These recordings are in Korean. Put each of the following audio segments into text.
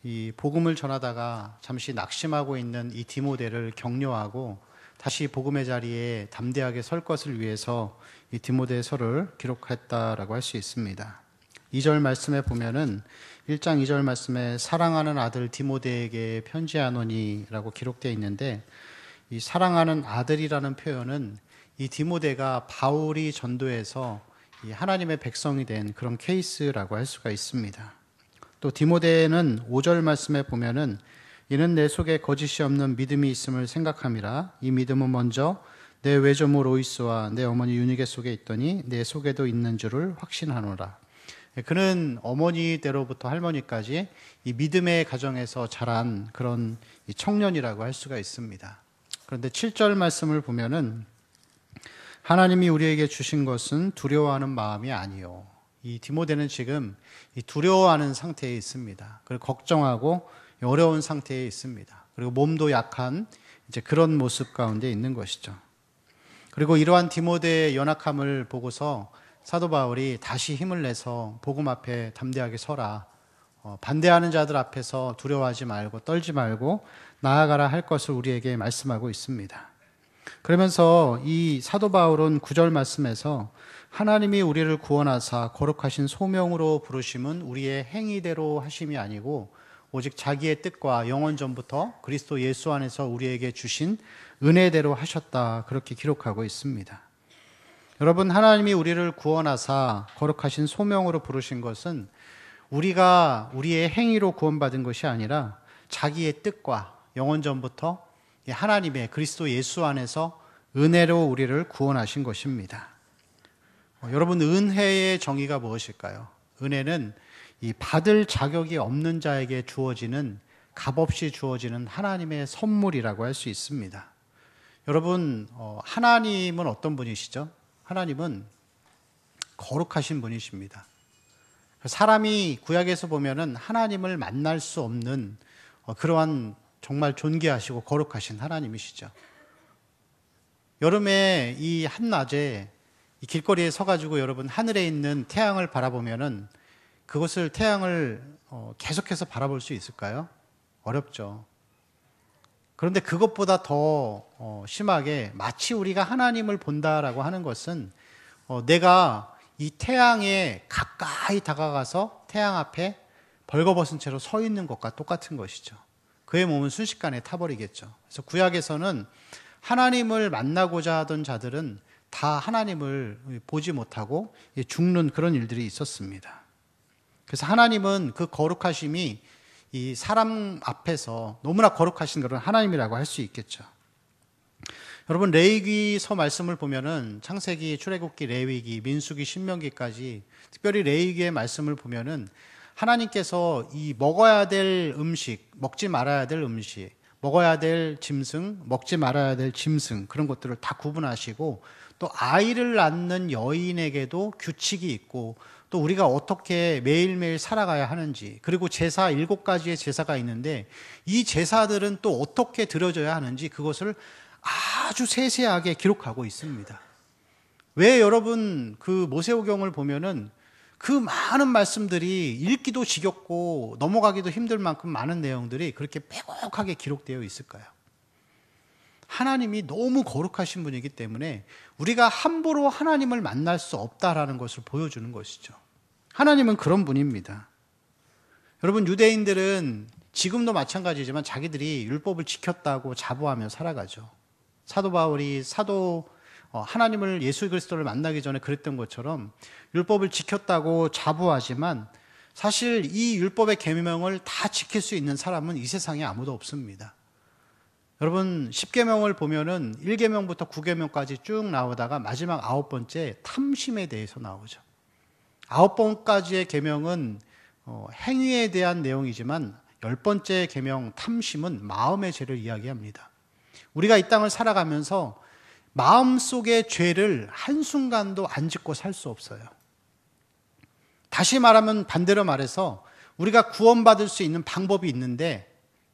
이 복음을 전하다가 잠시 낙심하고 있는 이 디모데를 격려하고 다시 복음의 자리에 담대하게 설 것을 위해서 이 디모데서를 기록했다라고 할 수 있습니다. 2절 말씀에 보면은 1장 2절 말씀에 사랑하는 아들 디모데에게 편지하노니라고 기록되어 있는데, 이 사랑하는 아들이라는 표현은 이 디모데가 바울이 전도해서 이 하나님의 백성이 된 그런 케이스라고 할 수가 있습니다. 또 디모데는 5절 말씀에 보면은 이는 내 속에 거짓이 없는 믿음이 있음을 생각함이라. 이 믿음은 먼저 내 외조모 로이스와 내 어머니 유니게 속에 있더니 내 속에도 있는 줄을 확신하노라. 그는 어머니대로부터 할머니까지 이 믿음의 가정에서 자란 그런 청년이라고 할 수가 있습니다. 그런데 7절 말씀을 보면은 하나님이 우리에게 주신 것은 두려워하는 마음이 아니요. 이 디모데는 지금 이 두려워하는 상태에 있습니다. 그리고 걱정하고 어려운 상태에 있습니다. 그리고 몸도 약한 이제 그런 모습 가운데 있는 것이죠. 그리고 이러한 디모데의 연약함을 보고서 사도 바울이 다시 힘을 내서 복음 앞에 담대하게 서라. 반대하는 자들 앞에서 두려워하지 말고 떨지 말고 나아가라 할 것을 우리에게 말씀하고 있습니다. 그러면서 이 사도 바울은 9절 말씀에서 하나님이 우리를 구원하사 거룩하신 소명으로 부르심은 우리의 행위대로 하심이 아니고 오직 자기의 뜻과 영원 전부터 그리스도 예수 안에서 우리에게 주신 은혜대로 하셨다, 그렇게 기록하고 있습니다. 여러분, 하나님이 우리를 구원하사 거룩하신 소명으로 부르신 것은 우리가 우리의 행위로 구원받은 것이 아니라 자기의 뜻과 영원 전부터 하나님의 그리스도 예수 안에서 은혜로 우리를 구원하신 것입니다. 여러분, 은혜의 정의가 무엇일까요? 은혜는 이 받을 자격이 없는 자에게 주어지는, 값없이 주어지는 하나님의 선물이라고 할 수 있습니다. 여러분, 하나님은 어떤 분이시죠? 하나님은 거룩하신 분이십니다. 사람이 구약에서 보면은 하나님을 만날 수 없는 그러한 정말 존귀하시고 거룩하신 하나님이시죠. 여름에 이 한낮에 이 길거리에 서가지고 여러분 하늘에 있는 태양을 바라보면은 그것을 태양을 계속해서 바라볼 수 있을까요? 어렵죠. 그런데 그것보다 더 심하게 마치 우리가 하나님을 본다라고 하는 것은 내가 이 태양에 가까이 다가가서 태양 앞에 벌거벗은 채로 서 있는 것과 똑같은 것이죠. 그의 몸은 순식간에 타버리겠죠. 그래서 구약에서는 하나님을 만나고자 하던 자들은 다 하나님을 보지 못하고 죽는 그런 일들이 있었습니다. 그래서 하나님은 그 거룩하심이 이 사람 앞에서 너무나 거룩하신 그런 하나님이라고 할 수 있겠죠. 여러분, 레위기서 말씀을 보면은 창세기, 출애굽기, 레위기, 민수기, 신명기까지 특별히 레위기의 말씀을 보면은 하나님께서 이 먹어야 될 음식, 먹지 말아야 될 음식, 먹어야 될 짐승, 먹지 말아야 될 짐승, 그런 것들을 다 구분하시고 또 아이를 낳는 여인에게도 규칙이 있고 또 우리가 어떻게 매일매일 살아가야 하는지, 그리고 제사 7가지의 제사가 있는데 이 제사들은 또 어떻게 드려져야 하는지 그것을 아주 세세하게 기록하고 있습니다. 왜 여러분 그 모세오경을 보면은 그 많은 말씀들이 읽기도 지겹고 넘어가기도 힘들 만큼 많은 내용들이 그렇게 빼곡하게 기록되어 있을까요? 하나님이 너무 거룩하신 분이기 때문에 우리가 함부로 하나님을 만날 수 없다라는 것을 보여주는 것이죠. 하나님은 그런 분입니다. 여러분, 유대인들은 지금도 마찬가지지만 자기들이 율법을 지켰다고 자부하며 살아가죠. 사도 바울이 하나님을, 예수 그리스도를 만나기 전에 그랬던 것처럼 율법을 지켰다고 자부하지만 사실 이 율법의 계명을 다 지킬 수 있는 사람은 이 세상에 아무도 없습니다. 여러분, 10계명을 보면은 1계명부터 9계명까지 쭉 나오다가 마지막 9번째 탐심에 대해서 나오죠. 9번까지의 계명은 행위에 대한 내용이지만 10번째 계명 탐심은 마음의 죄를 이야기합니다. 우리가 이 땅을 살아가면서 마음속의 죄를 한순간도 안 짓고 살 수 없어요. 다시 말하면, 반대로 말해서 우리가 구원받을 수 있는 방법이 있는데,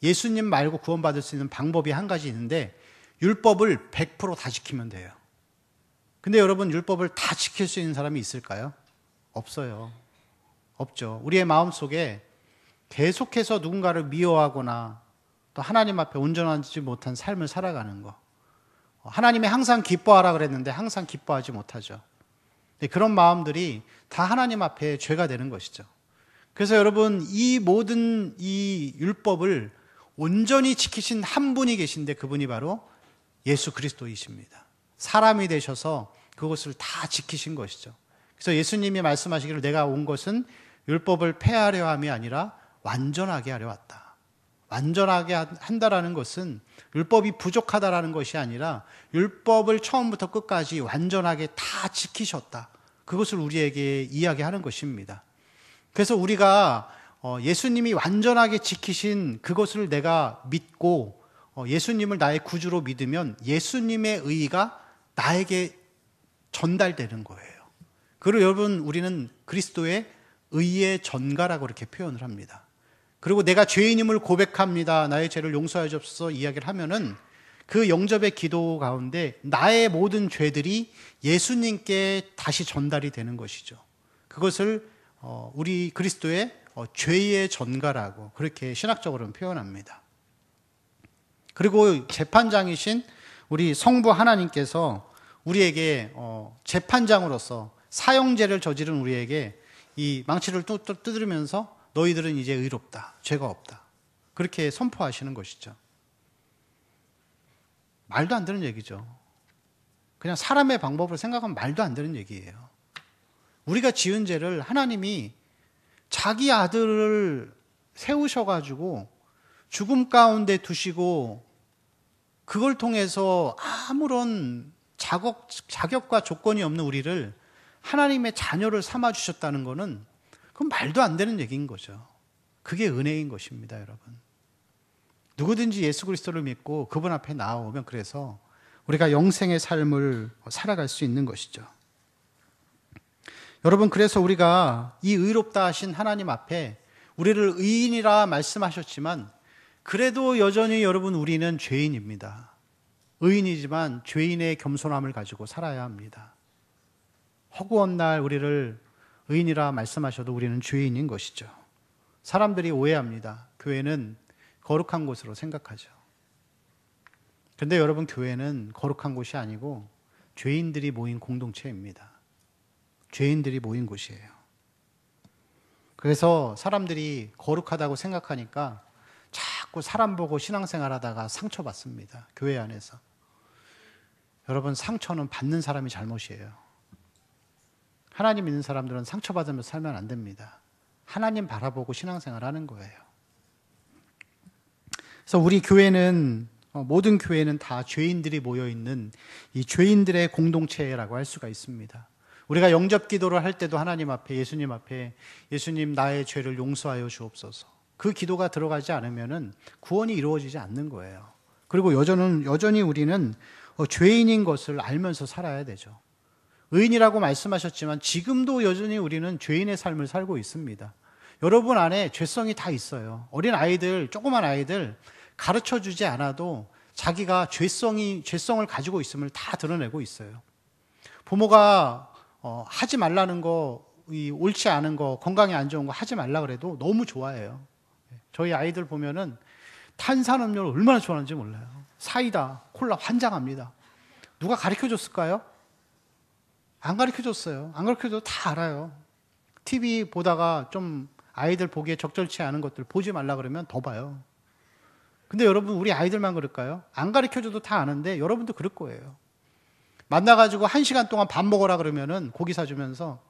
예수님 말고 구원받을 수 있는 방법이 한 가지 있는데 율법을 100% 다 지키면 돼요. 근데 여러분, 율법을 다 지킬 수 있는 사람이 있을까요? 없어요. 없죠. 우리의 마음속에 계속해서 누군가를 미워하거나 또 하나님 앞에 온전하지 못한 삶을 살아가는 거. 하나님이 항상 기뻐하라 그랬는데 항상 기뻐하지 못하죠. 그런 마음들이 다 하나님 앞에 죄가 되는 것이죠. 그래서 여러분, 이 모든 이 율법을 온전히 지키신 한 분이 계신데 그분이 바로 예수 그리스도이십니다. 사람이 되셔서 그것을 다 지키신 것이죠. 그래서 예수님이 말씀하시기를 내가 온 것은 율법을 폐하려 함이 아니라 완전하게 하려 왔다. 완전하게 한다라는 것은 율법이 부족하다라는 것이 아니라 율법을 처음부터 끝까지 완전하게 다 지키셨다. 그것을 우리에게 이야기하는 것입니다. 그래서 우리가 예수님이 완전하게 지키신 그것을 내가 믿고 예수님을 나의 구주로 믿으면 예수님의 의의가 나에게 전달되는 거예요. 그리고 여러분, 우리는 그리스도의 의의 전가라고 이렇게 표현을 합니다. 그리고 내가 죄인임을 고백합니다. 나의 죄를 용서해 주옵소서 이야기를 하면은 그 영접의 기도 가운데 나의 모든 죄들이 예수님께 다시 전달이 되는 것이죠. 그것을 우리 그리스도의 죄의 전가라고 그렇게 신학적으로는 표현합니다. 그리고 재판장이신 우리 성부 하나님께서 우리에게 재판장으로서 사형죄를 저지른 우리에게 이 망치를 두드리면서 너희들은 이제 의롭다, 죄가 없다, 그렇게 선포하시는 것이죠. 말도 안 되는 얘기죠. 그냥 사람의 방법을 생각하면 말도 안 되는 얘기예요. 우리가 지은 죄를 하나님이 자기 아들을 세우셔가지고 죽음 가운데 두시고 그걸 통해서 아무런 자격과 조건이 없는 우리를 하나님의 자녀를 삼아주셨다는 것은 그건 말도 안 되는 얘기인 거죠. 그게 은혜인 것입니다, 여러분. 누구든지 예수 그리스도를 믿고 그분 앞에 나아오면 그래서 우리가 영생의 삶을 살아갈 수 있는 것이죠. 여러분, 그래서 우리가 이 의롭다 하신 하나님 앞에 우리를 의인이라 말씀하셨지만 그래도 여전히 여러분 우리는 죄인입니다. 의인이지만 죄인의 겸손함을 가지고 살아야 합니다. 허구한 날 우리를 의인이라 말씀하셔도 우리는 죄인인 것이죠. 사람들이 오해합니다. 교회는 거룩한 곳으로 생각하죠. 그런데 여러분, 교회는 거룩한 곳이 아니고 죄인들이 모인 공동체입니다. 죄인들이 모인 곳이에요. 그래서 사람들이 거룩하다고 생각하니까 자꾸 사람 보고 신앙생활 하다가 상처받습니다. 교회 안에서. 여러분, 상처는 받는 사람이 잘못이에요. 하나님 믿는 사람들은 상처받으면서 살면 안 됩니다. 하나님 바라보고 신앙생활 하는 거예요. 그래서 우리 교회는, 모든 교회는 다 죄인들이 모여있는 이 죄인들의 공동체라고 할 수가 있습니다. 우리가 영접 기도를 할 때도 하나님 앞에, 예수님 앞에, 예수님 나의 죄를 용서하여 주옵소서. 그 기도가 들어가지 않으면은 구원이 이루어지지 않는 거예요. 그리고 여전히 우리는 죄인인 것을 알면서 살아야 되죠. 의인이라고 말씀하셨지만 지금도 여전히 우리는 죄인의 삶을 살고 있습니다. 여러분 안에 죄성이 다 있어요. 어린 아이들, 조그만 아이들 가르쳐 주지 않아도 자기가 죄성을 가지고 있음을 다 드러내고 있어요. 부모가 하지 말라는 거, 옳지 않은 거, 건강에 안 좋은 거 하지 말라 그래도 너무 좋아해요. 저희 아이들 보면은 탄산음료를 얼마나 좋아하는지 몰라요. 사이다, 콜라 환장합니다. 누가 가르쳐 줬을까요? 안 가르쳐 줬어요. 안 가르쳐 줘도 다 알아요. TV 보다가 좀 아이들 보기에 적절치 않은 것들 보지 말라 그러면 더 봐요. 근데 여러분, 우리 아이들만 그럴까요? 안 가르쳐 줘도 다 아는데 여러분도 그럴 거예요. 만나가지고 1시간 동안 밥 먹어라 그러면은 고기 사주면서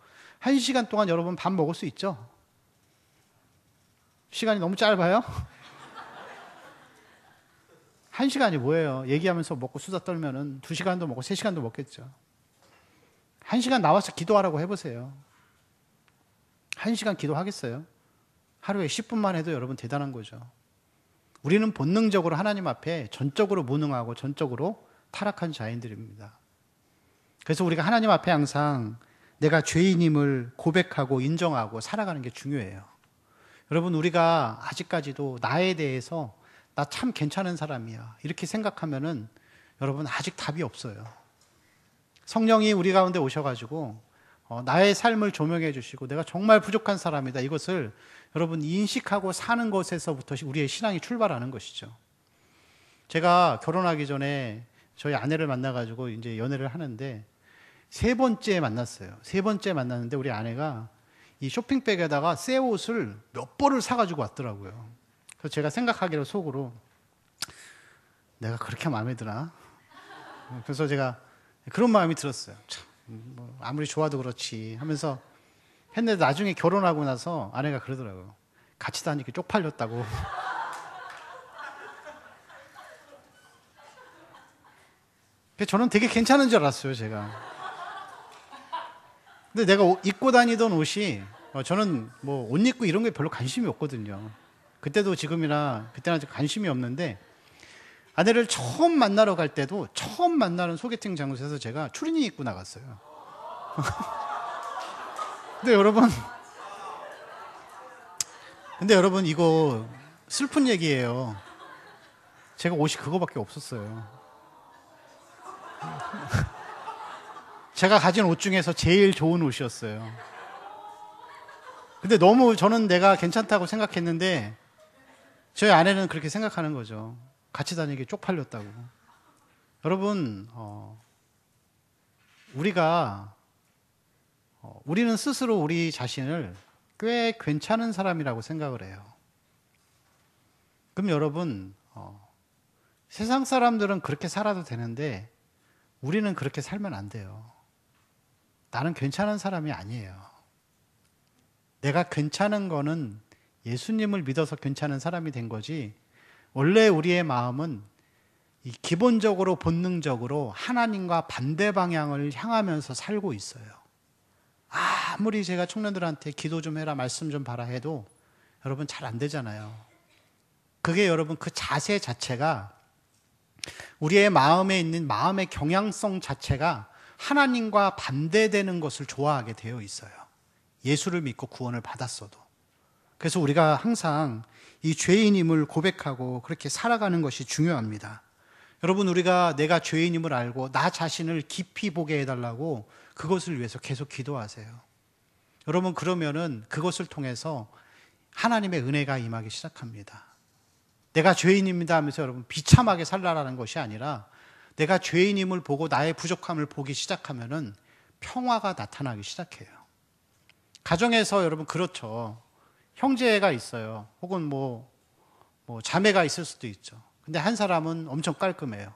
1시간 동안 여러분 밥 먹을 수 있죠? 시간이 너무 짧아요? 1시간이 뭐예요? 얘기하면서 먹고 수다 떨면은 2시간도 먹고 3시간도 먹겠죠. 1시간 나와서 기도하라고 해보세요. 1시간 기도하겠어요? 하루에 10분만 해도 여러분 대단한 거죠. 우리는 본능적으로 하나님 앞에 전적으로 무능하고 전적으로 타락한 자인들입니다. 그래서 우리가 하나님 앞에 항상 내가 죄인임을 고백하고 인정하고 살아가는 게 중요해요. 여러분, 우리가 아직까지도 나에 대해서 나 참 괜찮은 사람이야 이렇게 생각하면은 여러분 아직 답이 없어요. 성령이 우리 가운데 오셔가지고 나의 삶을 조명해 주시고 내가 정말 부족한 사람이다, 이것을 여러분, 인식하고 사는 것에서부터 우리의 신앙이 출발하는 것이죠. 제가 결혼하기 전에 저희 아내를 만나가지고 이제 연애를 하는데 세 번째 만났어요. 세 번째 만났는데 우리 아내가 이 쇼핑백에다가 새 옷을 몇 벌을 사가지고 왔더라고요. 그래서 제가 생각하기로 속으로 내가 그렇게 마음에 드나? 그래서 제가 그런 마음이 들었어요. 참, 뭐 아무리 좋아도 그렇지 하면서 했는데 나중에 결혼하고 나서 아내가 그러더라고요. 같이 다니기 쪽팔렸다고. 저는 되게 괜찮은 줄 알았어요, 제가. 근데 내가 입고 다니던 옷이 저는 뭐 옷 입고 이런 게 별로 관심이 없거든요. 그때도 지금이나 그때나 관심이 없는데 아내를 처음 만나러 갈 때도 처음 만나는 소개팅 장소에서 제가 추리닝 입고 나갔어요. 근데 여러분 이거 슬픈 얘기예요. 제가 옷이 그거밖에 없었어요. 제가 가진 옷 중에서 제일 좋은 옷이었어요. 근데 너무 저는 내가 괜찮다고 생각했는데 저희 아내는 그렇게 생각하는 거죠. 같이 다니기 쪽팔렸다고. 여러분, 우리는 스스로 우리 자신을 꽤 괜찮은 사람이라고 생각을 해요. 그럼 여러분, 세상 사람들은 그렇게 살아도 되는데 우리는 그렇게 살면 안 돼요. 나는 괜찮은 사람이 아니에요. 내가 괜찮은 거는 예수님을 믿어서 괜찮은 사람이 된 거지, 원래 우리의 마음은 기본적으로 본능적으로 하나님과 반대 방향을 향하면서 살고 있어요. 아무리 제가 청년들한테 기도 좀 해라, 말씀 좀 봐라 해도 여러분 잘 안 되잖아요. 그게 여러분 그 자세 자체가, 우리의 마음에 있는 마음의 경향성 자체가 하나님과 반대되는 것을 좋아하게 되어 있어요. 예수를 믿고 구원을 받았어도. 그래서 우리가 항상 이 죄인임을 고백하고 그렇게 살아가는 것이 중요합니다. 여러분, 우리가 내가 죄인임을 알고 나 자신을 깊이 보게 해달라고 그것을 위해서 계속 기도하세요. 여러분, 그러면은 그것을 통해서 하나님의 은혜가 임하기 시작합니다. 내가 죄인입니다 하면서 여러분 비참하게 살라라는 것이 아니라 내가 죄인임을 보고 나의 부족함을 보기 시작하면은 평화가 나타나기 시작해요. 가정에서 여러분 그렇죠. 형제가 있어요. 혹은 뭐 자매가 있을 수도 있죠. 근데 한 사람은 엄청 깔끔해요.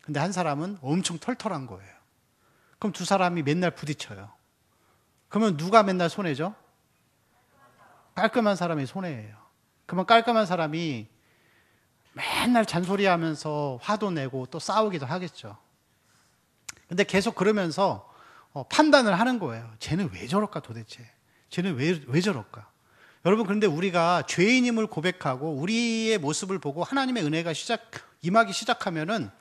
근데 한 사람은 엄청 털털한 거예요. 그럼 두 사람이 맨날 부딪혀요. 그러면 누가 맨날 손해죠? 깔끔한 사람이 손해예요. 그러면 깔끔한 사람이 맨날 잔소리하면서 화도 내고 또 싸우기도 하겠죠. 근데 계속 그러면서 판단을 하는 거예요. 쟤는 왜 저럴까 도대체? 쟤는 왜 저럴까? 여러분, 그런데 우리가 죄인임을 고백하고 우리의 모습을 보고 하나님의 은혜가 임하기 시작하면은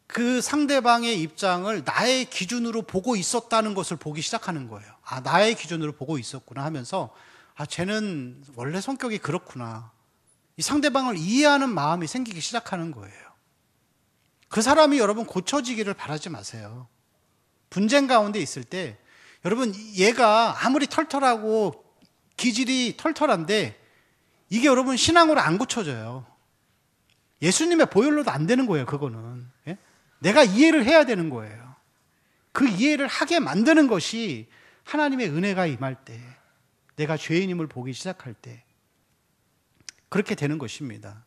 그 상대방의 입장을 나의 기준으로 보고 있었다는 것을 보기 시작하는 거예요. 아, 나의 기준으로 보고 있었구나 하면서, 아, 쟤는 원래 성격이 그렇구나. 이 상대방을 이해하는 마음이 생기기 시작하는 거예요. 그 사람이 여러분 고쳐지기를 바라지 마세요. 분쟁 가운데 있을 때 여러분, 얘가 아무리 털털하고 기질이 털털한데 이게 여러분 신앙으로 안 고쳐져요. 예수님의 보혈로도 안 되는 거예요. 그거는. 예? 내가 이해를 해야 되는 거예요. 그 이해를 하게 만드는 것이 하나님의 은혜가 임할 때, 내가 죄인임을 보기 시작할 때 그렇게 되는 것입니다.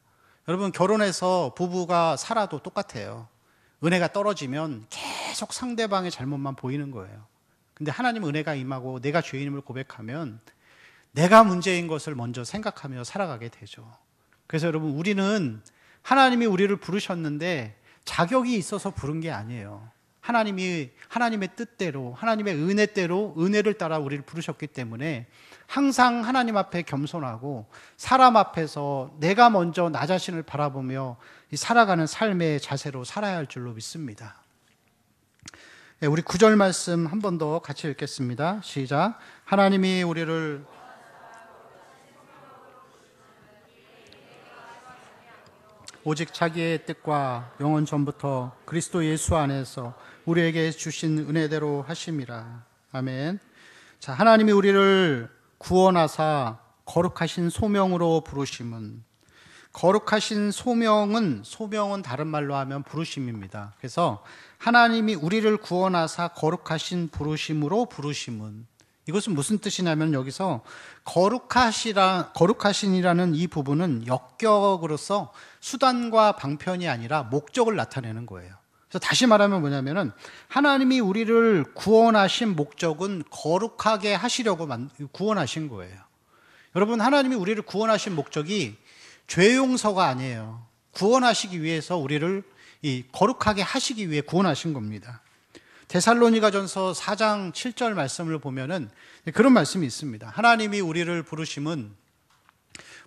여러분, 결혼해서 부부가 살아도 똑같아요. 은혜가 떨어지면 계속 상대방의 잘못만 보이는 거예요. 근데 하나님 은혜가 임하고 내가 죄인임을 고백하면 내가 문제인 것을 먼저 생각하며 살아가게 되죠. 그래서 여러분, 우리는 하나님이 우리를 부르셨는데 자격이 있어서 부른 게 아니에요. 하나님이 하나님의 뜻대로, 하나님의 은혜대로 은혜를 따라 우리를 부르셨기 때문에 항상 하나님 앞에 겸손하고 사람 앞에서 내가 먼저 나 자신을 바라보며 살아가는 삶의 자세로 살아야 할 줄로 믿습니다. 네, 우리 9절 말씀 한 번 더 같이 읽겠습니다. 시작. 하나님이 우리를 오직 자기의 뜻과 영원 전부터 그리스도 예수 안에서 우리에게 주신 은혜대로 하심이라. 아멘. 자, 하나님이 우리를 구원하사 거룩하신 소명으로 부르심은, 거룩하신 소명은 다른 말로 하면 부르심입니다. 그래서 하나님이 우리를 구원하사 거룩하신 부르심으로 부르심은, 이것은 무슨 뜻이냐면 여기서 거룩하신이라는 이 부분은 역격으로서 수단과 방편이 아니라 목적을 나타내는 거예요. 그래서 다시 말하면 뭐냐면은 하나님이 우리를 구원하신 목적은 거룩하게 하시려고 구원하신 거예요. 여러분, 하나님이 우리를 구원하신 목적이 죄 용서가 아니에요. 구원하시기 위해서 우리를 거룩하게 하시기 위해 구원하신 겁니다. 데살로니가전서 4장 7절 말씀을 보면은 그런 말씀이 있습니다. 하나님이 우리를 부르심은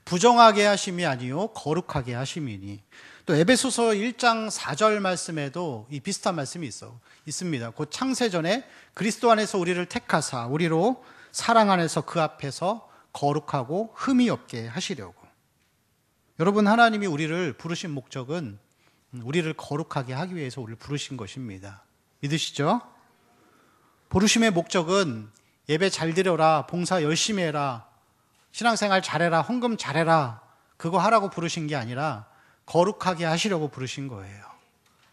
부정하게 하심이 아니요 거룩하게 하심이니. 또 에베소서 1장 4절 말씀에도 이 비슷한 말씀이 있습니다. 곧 창세전에 그리스도 안에서 우리를 택하사 우리로 사랑 안에서 그 앞에서 거룩하고 흠이 없게 하시려고. 여러분, 하나님이 우리를 부르신 목적은 우리를 거룩하게 하기 위해서 우리를 부르신 것입니다. 믿으시죠? 부르심의 목적은 예배 잘 드려라, 봉사 열심히 해라, 신앙생활 잘해라, 헌금 잘해라, 그거 하라고 부르신 게 아니라 거룩하게 하시려고 부르신 거예요.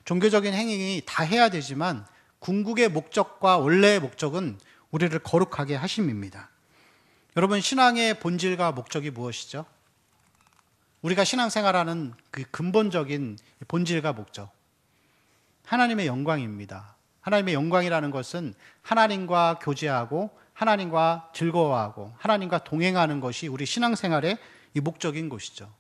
종교적인 행위 다 해야 되지만 궁극의 목적과 원래의 목적은 우리를 거룩하게 하심입니다. 여러분, 신앙의 본질과 목적이 무엇이죠? 우리가 신앙생활하는 그 근본적인 본질과 목적, 하나님의 영광입니다. 하나님의 영광이라는 것은 하나님과 교제하고 하나님과 즐거워하고 하나님과 동행하는 것이 우리 신앙생활의 이 목적인 것이죠.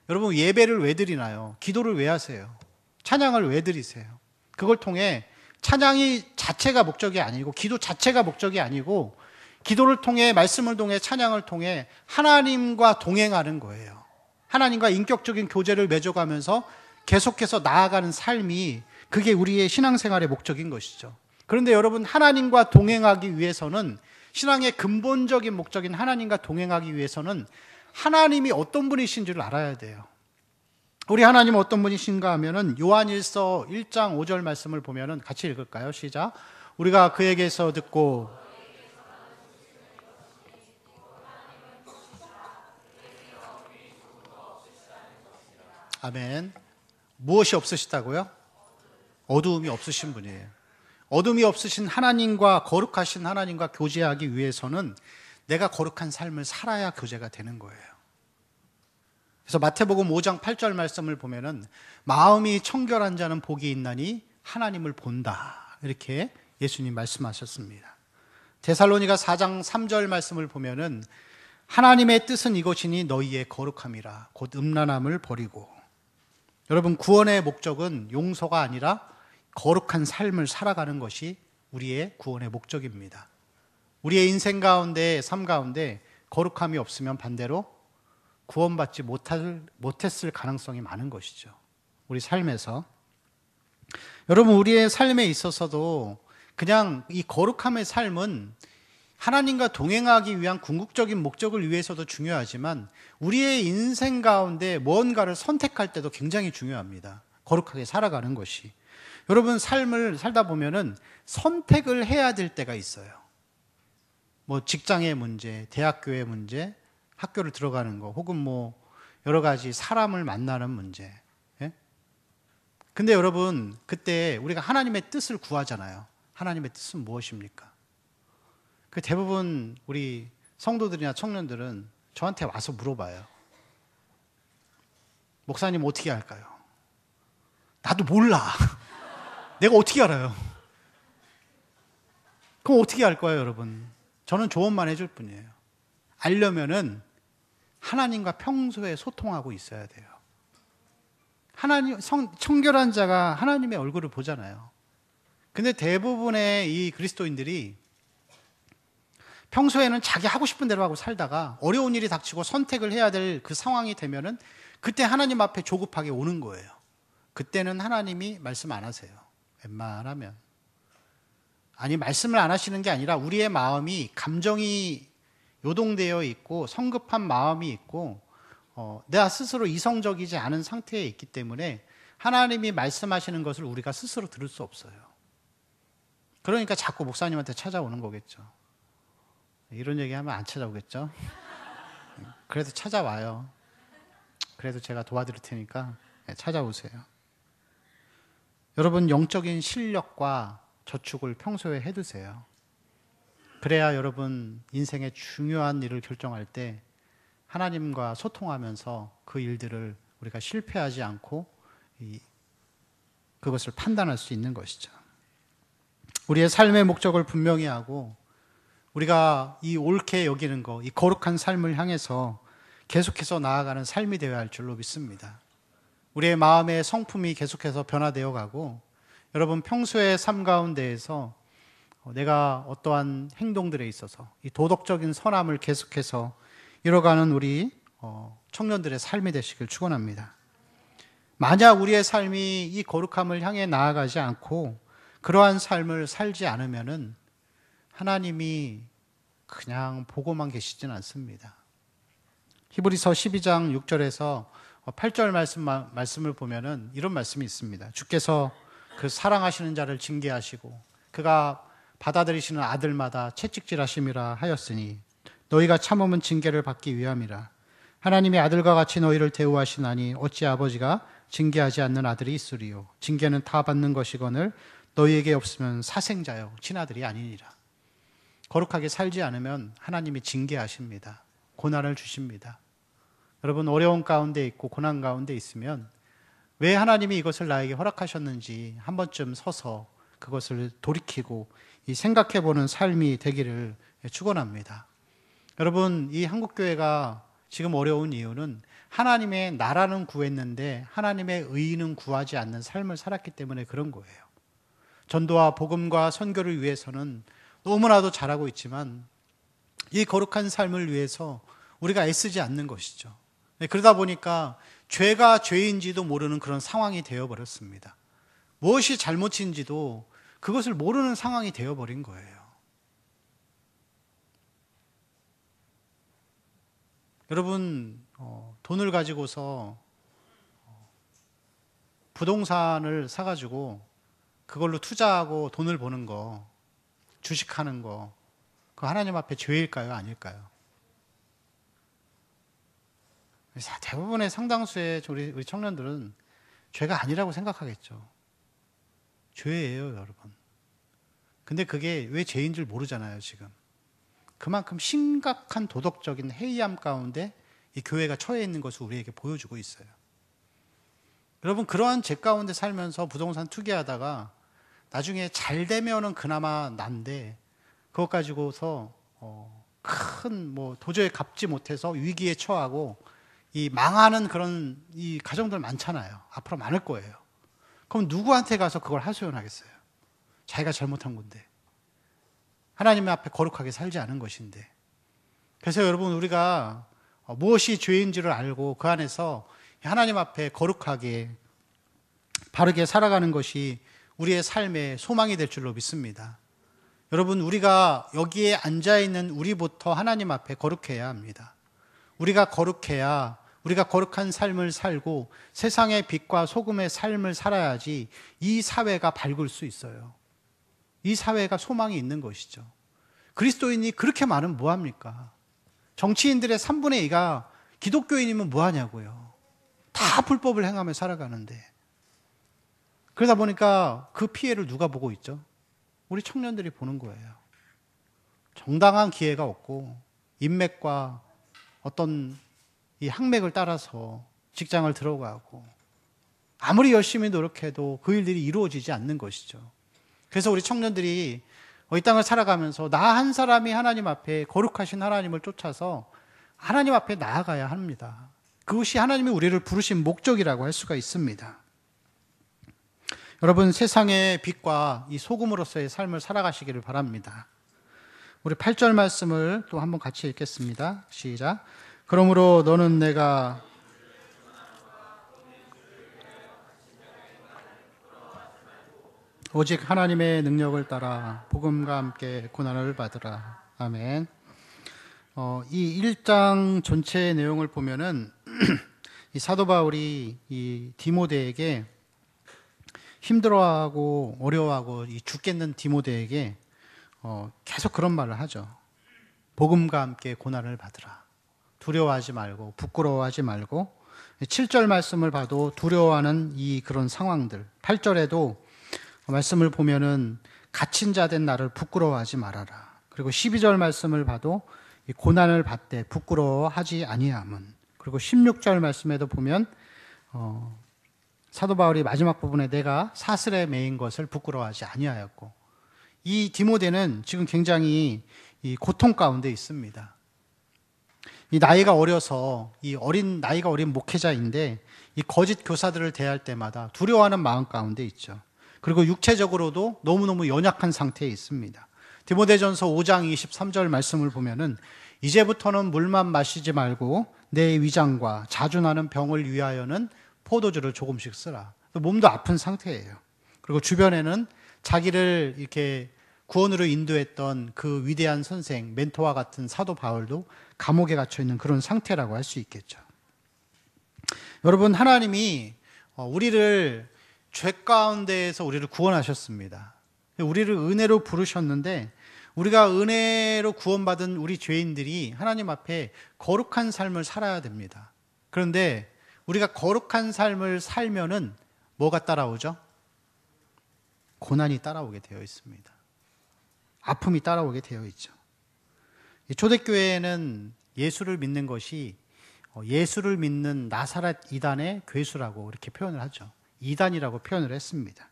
여러분, 예배를 왜 드리나요? 기도를 왜 하세요? 찬양을 왜 드리세요? 그걸 통해 찬양이 자체가 목적이 아니고, 기도 자체가 목적이 아니고, 기도를 통해, 말씀을 통해, 찬양을 통해 하나님과 동행하는 거예요. 하나님과 인격적인 교제를 맺어가면서 계속해서 나아가는 삶이, 그게 우리의 신앙생활의 목적인 것이죠. 그런데 여러분, 하나님과 동행하기 위해서는, 신앙의 근본적인 목적인 하나님과 동행하기 위해서는 하나님이 어떤 분이신지를 알아야 돼요. 우리 하나님은 어떤 분이신가 하면은 요한일서 1장 5절 말씀을 보면은 같이 읽을까요? 시작. 우리가 그에게서 듣고 아멘. 무엇이 없으시다고요? 어두움이 없으신 분이에요. 어둠이 없으신 하나님과, 거룩하신 하나님과 교제하기 위해서는 내가 거룩한 삶을 살아야 교제가 되는 거예요. 그래서 마태복음 5장 8절 말씀을 보면은 마음이 청결한 자는 복이 있나니 하나님을 본다, 이렇게 예수님 말씀하셨습니다. 데살로니가 4장 3절 말씀을 보면은 하나님의 뜻은 이것이니 너희의 거룩함이라, 곧 음란함을 버리고. 여러분, 구원의 목적은 용서가 아니라 거룩한 삶을 살아가는 것이 우리의 구원의 목적입니다. 우리의 인생 가운데, 삶 가운데 거룩함이 없으면 반대로 구원받지 못했을 가능성이 많은 것이죠. 우리 삶에서. 여러분, 우리의 삶에 있어서도 그냥 이 거룩함의 삶은 하나님과 동행하기 위한 궁극적인 목적을 위해서도 중요하지만 우리의 인생 가운데 무언가를 선택할 때도 굉장히 중요합니다. 거룩하게 살아가는 것이. 여러분, 삶을 살다 보면은 선택을 해야 될 때가 있어요. 뭐 직장의 문제, 대학교의 문제, 학교를 들어가는 거, 혹은 뭐 여러 가지 사람을 만나는 문제. 예? 근데 여러분, 그때 우리가 하나님의 뜻을 구하잖아요. 하나님의 뜻은 무엇입니까? 그 대부분 우리 성도들이나 청년들은 저한테 와서 물어봐요. 목사님, 어떻게 할까요? 나도 몰라. 내가 어떻게 알아요? 그럼 어떻게 할 거예요, 여러분? 저는 조언만 해줄 뿐이에요. 알려면은 하나님과 평소에 소통하고 있어야 돼요. 청결한 자가 하나님의 얼굴을 보잖아요. 근데 대부분의 이 그리스도인들이 평소에는 자기 하고 싶은 대로 하고 살다가 어려운 일이 닥치고 선택을 해야 될 그 상황이 되면은 그때 하나님 앞에 조급하게 오는 거예요. 그때는 하나님이 말씀 안 하세요. 웬만하면. 아니, 말씀을 안 하시는 게 아니라 우리의 마음이, 감정이 요동되어 있고 성급한 마음이 있고 내가 스스로 이성적이지 않은 상태에 있기 때문에 하나님이 말씀하시는 것을 우리가 스스로 들을 수 없어요. 그러니까 자꾸 목사님한테 찾아오는 거겠죠. 이런 얘기하면 안 찾아오겠죠. 그래도 찾아와요. 그래도 제가 도와드릴 테니까 찾아오세요. 여러분, 영적인 실력과 저축을 평소에 해두세요. 그래야 여러분 인생의 중요한 일을 결정할 때 하나님과 소통하면서 그 일들을 우리가 실패하지 않고 그것을 판단할 수 있는 것이죠. 우리의 삶의 목적을 분명히 하고 우리가 이 옳게 여기는 것, 이 거룩한 삶을 향해서 계속해서 나아가는 삶이 되어야 할 줄로 믿습니다. 우리의 마음의 성품이 계속해서 변화되어 가고 여러분 평소의 삶 가운데에서 내가 어떠한 행동들에 있어서 이 도덕적인 선함을 계속해서 이뤄가는 우리 청년들의 삶이 되시길 축원합니다. 만약 우리의 삶이 이 거룩함을 향해 나아가지 않고 그러한 삶을 살지 않으면은 하나님이 그냥 보고만 계시진 않습니다. 히브리서 12장 6절에서 8절 말씀을 보면은 이런 말씀이 있습니다. 주께서 그 사랑하시는 자를 징계하시고 그가 받아들이시는 아들마다 채찍질하심이라 하였으니 너희가 참음은 징계를 받기 위함이라. 하나님의 아들과 같이 너희를 대우하시나니 어찌 아버지가 징계하지 않는 아들이 있으리요. 징계는 다 받는 것이거늘 너희에게 없으면 사생자요 친아들이 아니니라. 거룩하게 살지 않으면 하나님이 징계하십니다. 고난을 주십니다. 여러분 어려운 가운데 있고 고난 가운데 있으면 왜 하나님이 이것을 나에게 허락하셨는지 한 번쯤 서서 그것을 돌이키고 생각해 보는 삶이 되기를 축원합니다. 여러분 이 한국교회가 지금 어려운 이유는 하나님의 나라는 구했는데 하나님의 의는 구하지 않는 삶을 살았기 때문에 그런 거예요. 전도와 복음과 선교를 위해서는 너무나도 잘하고 있지만 이 거룩한 삶을 위해서 우리가 애쓰지 않는 것이죠. 그러다 보니까 죄가 죄인지도 모르는 그런 상황이 되어버렸습니다. 무엇이 잘못인지도 그것을 모르는 상황이 되어버린 거예요. 여러분 돈을 가지고서 부동산을 사가지고 그걸로 투자하고 돈을 버는 거, 주식하는 거, 그거 하나님 앞에 죄일까요? 아닐까요? 대부분의 상당수의 우리 청년들은 죄가 아니라고 생각하겠죠. 죄예요, 여러분. 근데 그게 왜 죄인 줄 모르잖아요, 지금. 그만큼 심각한 도덕적인 해이함 가운데 이 교회가 처해 있는 것을 우리에게 보여주고 있어요. 여러분, 그러한 죄 가운데 살면서 부동산 투기하다가 나중에 잘 되면은 그나마 난데 그것 가지고서 큰 도저히 갚지 못해서 위기에 처하고 이 망하는 그런 이 가정들 많잖아요. 앞으로 많을 거예요. 그럼 누구한테 가서 그걸 하소연하겠어요? 자기가 잘못한 건데. 하나님 앞에 거룩하게 살지 않은 것인데. 그래서 여러분 우리가 무엇이 죄인지를 알고 그 안에서 하나님 앞에 거룩하게 바르게 살아가는 것이 우리의 삶의 소망이 될 줄로 믿습니다. 여러분 우리가 여기에 앉아있는 우리부터 하나님 앞에 거룩해야 합니다. 우리가 거룩해야 우리가 거룩한 삶을 살고 세상의 빛과 소금의 삶을 살아야지 이 사회가 밝을 수 있어요. 이 사회가 소망이 있는 것이죠. 그리스도인이 그렇게 많으면 뭐합니까? 정치인들의 3분의 2가 기독교인이면 뭐하냐고요. 다 불법을 행하며 살아가는데. 그러다 보니까 그 피해를 누가 보고 있죠? 우리 청년들이 보는 거예요. 정당한 기회가 없고 인맥과 어떤 이 학맥을 따라서 직장을 들어가고 아무리 열심히 노력해도 그 일들이 이루어지지 않는 것이죠. 그래서 우리 청년들이 이 땅을 살아가면서 나 한 사람이 하나님 앞에 거룩하신 하나님을 쫓아서 하나님 앞에 나아가야 합니다. 그것이 하나님이 우리를 부르신 목적이라고 할 수가 있습니다. 여러분 세상의 빛과 이 소금으로서의 삶을 살아가시기를 바랍니다. 우리 8절 말씀을 또 한번 같이 읽겠습니다. 시작. 그러므로 너는 내가 오직 하나님의 능력을 따라 복음과 함께 고난을 받으라. 아멘. 이 1장 전체의 내용을 보면은 이 사도 바울이 이 디모데에게 힘들어하고 어려워하고 이 죽겠는 디모데에게 계속 그런 말을 하죠. 복음과 함께 고난을 받으라. 두려워하지 말고 부끄러워하지 말고 7절 말씀을 봐도 두려워하는 이 그런 상황들 8절에도 말씀을 보면은 갇힌 자 된 나를 부끄러워하지 말아라. 그리고 12절 말씀을 봐도 이 고난을 받되 부끄러워하지 아니함은 그리고 16절 말씀에도 보면 사도 바울이 마지막 부분에 내가 사슬에 매인 것을 부끄러워하지 아니하였고 이 디모데는 지금 굉장히 이 고통 가운데 있습니다. 이 나이가 어려서 나이가 어린 목회자인데 이 거짓 교사들을 대할 때마다 두려워하는 마음 가운데 있죠. 그리고 육체적으로도 너무너무 연약한 상태에 있습니다. 디모데전서 5장 23절 말씀을 보면은 이제부터는 물만 마시지 말고 내 위장과 자주 나는 병을 위하여는 포도주를 조금씩 쓰라. 몸도 아픈 상태예요. 그리고 주변에는 자기를 이렇게 구원으로 인도했던 그 위대한 선생, 멘토와 같은 사도 바울도 감옥에 갇혀 있는 그런 상태라고 할 수 있겠죠. 여러분, 하나님이 우리를 죄 가운데에서 우리를 구원하셨습니다. 우리를 은혜로 부르셨는데 우리가 은혜로 구원받은 우리 죄인들이 하나님 앞에 거룩한 삶을 살아야 됩니다. 그런데 우리가 거룩한 삶을 살면은 뭐가 따라오죠? 고난이 따라오게 되어 있습니다. 아픔이 따라오게 되어 있죠. 초대교회에는 예수를 믿는 것이 예수를 믿는 나사렛 이단의 괴수라고 이렇게 표현을 하죠. 이단이라고 표현을 했습니다.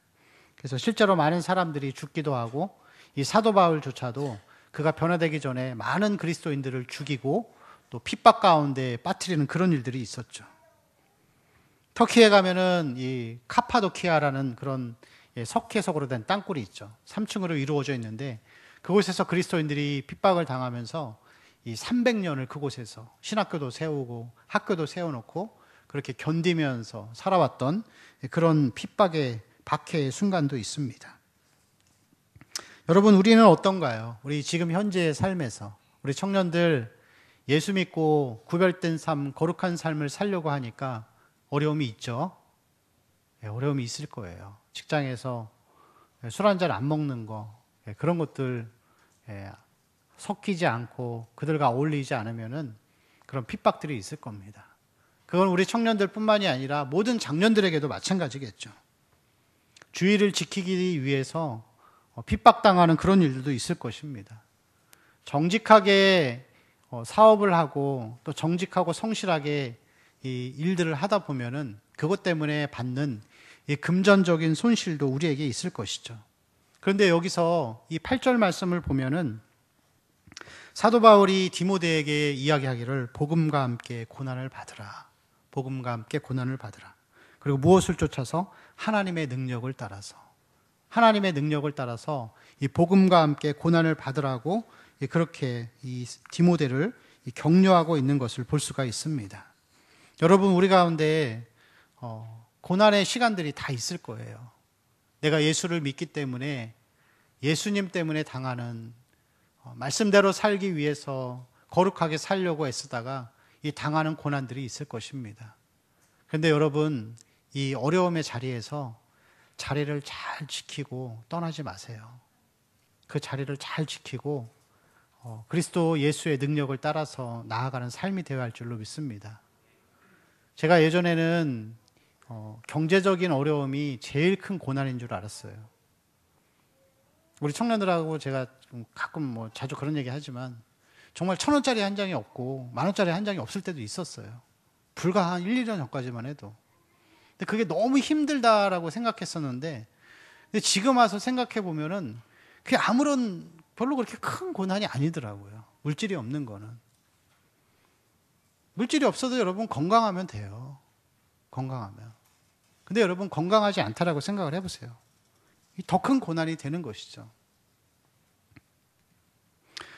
그래서 실제로 많은 사람들이 죽기도 하고 이 사도 바울조차도 그가 변화되기 전에 많은 그리스도인들을 죽이고 또 핍박 가운데 빠뜨리는 그런 일들이 있었죠. 터키에 가면은 이 카파도키아라는 그런 석회석으로 된 땅굴이 있죠. 3층으로 이루어져 있는데 그곳에서 그리스도인들이 핍박을 당하면서 이 300년을 그곳에서 신학교도 세우고 학교도 세워놓고 그렇게 견디면서 살아왔던 그런 핍박의 박해의 순간도 있습니다. 여러분, 우리는 어떤가요? 우리 지금 현재의 삶에서 우리 청년들 예수 믿고 구별된 삶, 거룩한 삶을 살려고 하니까 어려움이 있죠? 어려움이 있을 거예요. 직장에서 술 한잔 안 먹는 거, 그런 것들 섞이지 않고 그들과 어울리지 않으면은 그런 핍박들이 있을 겁니다. 그건 우리 청년들 뿐만이 아니라 모든 장년들에게도 마찬가지겠죠. 주의를 지키기 위해서 핍박당하는 그런 일들도 있을 것입니다. 정직하게 사업을 하고 또 정직하고 성실하게 이 일들을 하다 보면은 그것 때문에 받는 이 금전적인 손실도 우리에게 있을 것이죠. 그런데 여기서 이 8절 말씀을 보면은 사도 바울이 디모데에게 이야기하기를 복음과 함께 고난을 받으라. 복음과 함께 고난을 받으라. 그리고 무엇을 쫓아서? 하나님의 능력을 따라서. 하나님의 능력을 따라서 이 복음과 함께 고난을 받으라고 그렇게 이 디모데를 격려하고 있는 것을 볼 수가 있습니다. 여러분, 우리 가운데 고난의 시간들이 다 있을 거예요. 내가 예수를 믿기 때문에 예수님 때문에 당하는 말씀대로 살기 위해서 거룩하게 살려고 애쓰다가 이 당하는 고난들이 있을 것입니다. 그런데 여러분, 이 어려움의 자리에서 자리를 잘 지키고 떠나지 마세요. 그 자리를 잘 지키고 그리스도 예수의 능력을 따라서 나아가는 삶이 되어야 할 줄로 믿습니다. 제가 예전에는 경제적인 어려움이 제일 큰 고난인 줄 알았어요. 우리 청년들하고 제가 가끔 자주 그런 얘기 하지만 정말 1,000원짜리 한 장이 없고 10,000원짜리 한 장이 없을 때도 있었어요. 불과 한 1, 2년 전까지만 해도. 근데 그게 너무 힘들다라고 생각했었는데 근데 지금 와서 생각해 보면은 그게 별로 그렇게 큰 고난이 아니더라고요. 물질이 없는 거는. 물질이 없어도 여러분 건강하면 돼요. 건강하면. 근데 여러분 건강하지 않다라고 생각을 해보세요. 더 큰 고난이 되는 것이죠.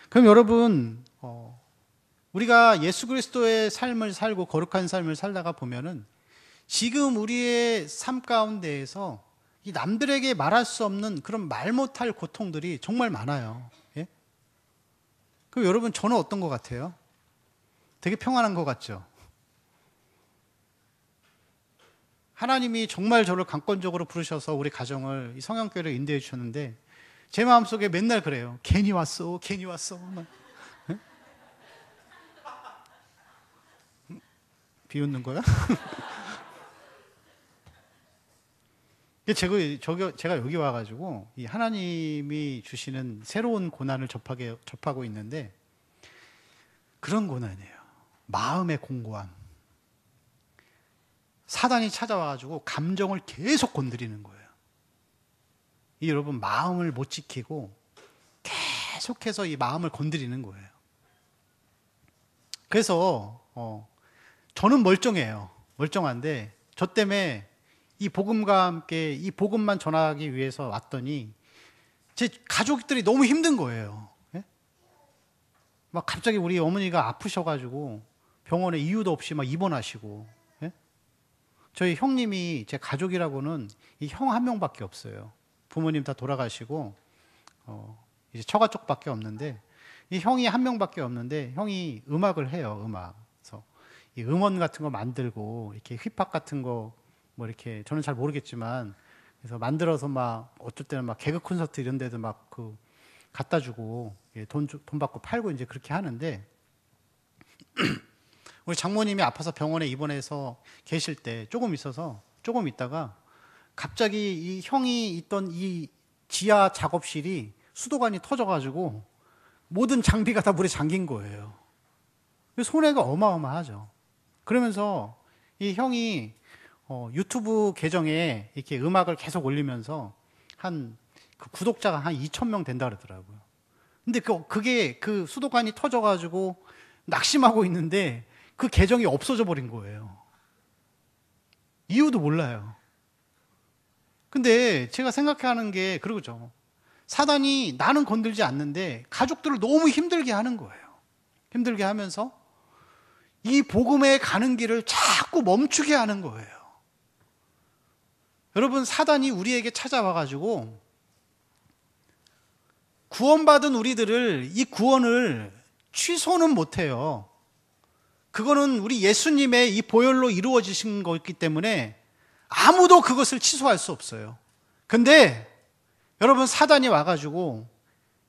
그럼 여러분 우리가 예수 그리스도의 삶을 살고 거룩한 삶을 살다가 보면은 지금 우리의 삶 가운데에서 이 남들에게 말할 수 없는 그런 말 못할 고통들이 정말 많아요. 예? 그럼 여러분 저는 어떤 것 같아요? 되게 평안한 것 같죠? 하나님이 정말 저를 강권적으로 부르셔서 우리 가정을 이 성형교회를 인도해 주셨는데 제 마음속에 맨날 그래요. 괜히 왔어, 괜히 왔어. 예? 비웃는 거야? 제가 여기 와가지고 이 하나님이 주시는 새로운 고난을 접하고 있는데 그런 고난이에요. 마음의 공고함. 사단이 찾아와가지고 감정을 계속 건드리는 거예요. 이 여러분 마음을 못 지키고 계속해서 이 마음을 건드리는 거예요. 그래서 저는 멀쩡해요. 멀쩡한데 저 때문에 이 복음과 함께 이 복음만 전하기 위해서 왔더니 제 가족들이 너무 힘든 거예요. 예? 막 갑자기 우리 어머니가 아프셔가지고 병원에 이유도 없이 막 입원하시고, 예? 저희 형님이 제 가족이라고는 이 형 한 명밖에 없어요. 부모님 다 돌아가시고 이제 처가 쪽밖에 없는데 이 형이 한 명밖에 없는데 형이 음악을 해요. 그래서 이 음원 같은 거 만들고 이렇게 힙합 같은 거 뭐 이렇게 저는 잘 모르겠지만 그래서 만들어서 막 어쩔 때는 막 개그 콘서트 이런 데도 막 그 갖다 주고 돈 받고 팔고 이제 그렇게 하는데 우리 장모님이 아파서 병원에 입원해서 계실 때 조금 있다가 갑자기 이 형이 있던 이 지하 작업실이 수도관이 터져가지고 모든 장비가 다 물에 잠긴 거예요. 손해가 어마어마하죠. 그러면서 이 형이 유튜브 계정에 이렇게 음악을 계속 올리면서 그 구독자가 한 2,000명 된다 그러더라고요. 근데 그게 그 수도관이 터져가지고 낙심하고 있는데 그 계정이 없어져 버린 거예요. 이유도 몰라요. 근데 제가 생각하는 게 그러죠. 사단이 나는 건들지 않는데 가족들을 너무 힘들게 하는 거예요. 힘들게 하면서 이 복음에 가는 길을 자꾸 멈추게 하는 거예요. 여러분, 사단이 우리에게 찾아와가지고 구원받은 우리들을 이 구원을 취소는 못해요. 그거는 우리 예수님의 이 보혈로 이루어지신 거기 때문에 아무도 그것을 취소할 수 없어요. 근데 여러분, 사단이 와가지고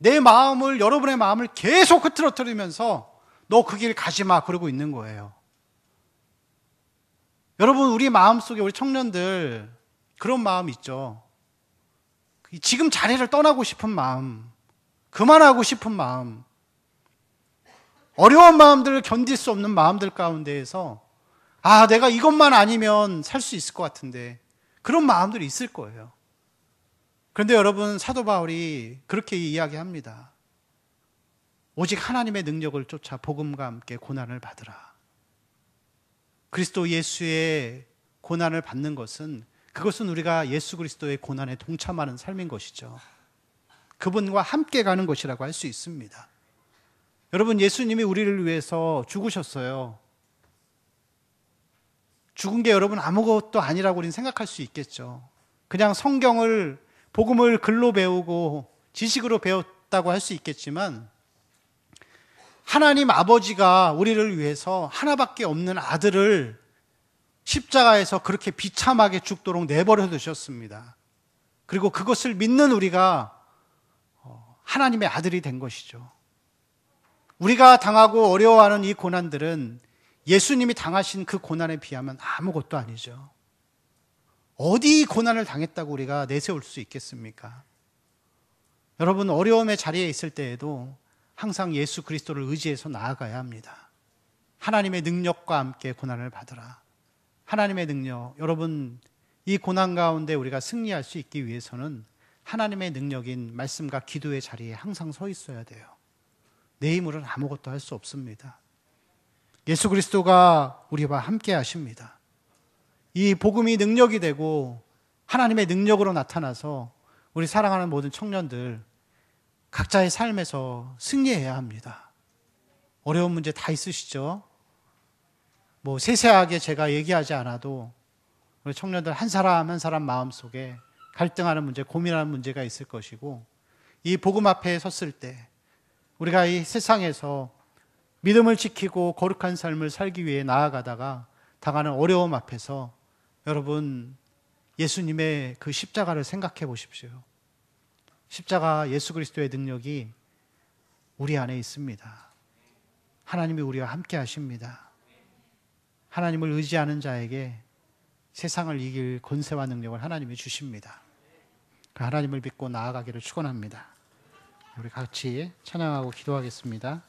여러분의 마음을 계속 흐트러뜨리면서 너 그 길 가지 마 그러고 있는 거예요. 여러분, 우리 마음속에 우리 청년들 그런 마음 있죠. 지금 자리를 떠나고 싶은 마음, 그만하고 싶은 마음, 어려운 마음들을 견딜 수 없는 마음들 가운데에서 내가 이것만 아니면 살 수 있을 것 같은데 그런 마음들이 있을 거예요. 그런데 여러분, 사도 바울이 그렇게 이야기합니다. 오직 하나님의 능력을 쫓아 복음과 함께 고난을 받으라. 그리스도 예수의 고난을 받는 그것은 우리가 예수 그리스도의 고난에 동참하는 삶인 것이죠. 그분과 함께 가는 것이라고 할 수 있습니다. 여러분, 예수님이 우리를 위해서 죽으셨어요. 죽은 게 여러분 아무것도 아니라고 우리는 생각할 수 있겠죠. 그냥 복음을 글로 배우고 지식으로 배웠다고 할 수 있겠지만 하나님 아버지가 우리를 위해서 하나밖에 없는 아들을 십자가에서 그렇게 비참하게 죽도록 내버려 두셨습니다. 그리고 그것을 믿는 우리가 하나님의 아들이 된 것이죠. 우리가 당하고 어려워하는 이 고난들은 예수님이 당하신 그 고난에 비하면 아무것도 아니죠. 어디 고난을 당했다고 우리가 내세울 수 있겠습니까? 여러분, 어려움의 자리에 있을 때에도 항상 예수 그리스도를 의지해서 나아가야 합니다. 하나님의 능력과 함께 고난을 받으라. 하나님의 능력, 여러분, 이 고난 가운데 우리가 승리할 수 있기 위해서는 하나님의 능력인 말씀과 기도의 자리에 항상 서 있어야 돼요. 내 힘으로는 아무것도 할 수 없습니다. 예수 그리스도가 우리와 함께 하십니다. 이 복음이 능력이 되고 하나님의 능력으로 나타나서 우리 사랑하는 모든 청년들 각자의 삶에서 승리해야 합니다. 어려운 문제 다 있으시죠? 세세하게 제가 얘기하지 않아도 우리 청년들 한 사람 한 사람 마음속에 갈등하는 문제, 고민하는 문제가 있을 것이고 이 복음 앞에 섰을 때 우리가 이 세상에서 믿음을 지키고 거룩한 삶을 살기 위해 나아가다가 당하는 어려움 앞에서 여러분, 예수님의 그 십자가를 생각해 보십시오. 십자가 예수 그리스도의 능력이 우리 안에 있습니다. 하나님이 우리와 함께 하십니다. 하나님을 의지하는 자에게 세상을 이길 권세와 능력을 하나님이 주십니다. 그 하나님을 믿고 나아가기를 축원합니다. 우리 같이 찬양하고 기도하겠습니다.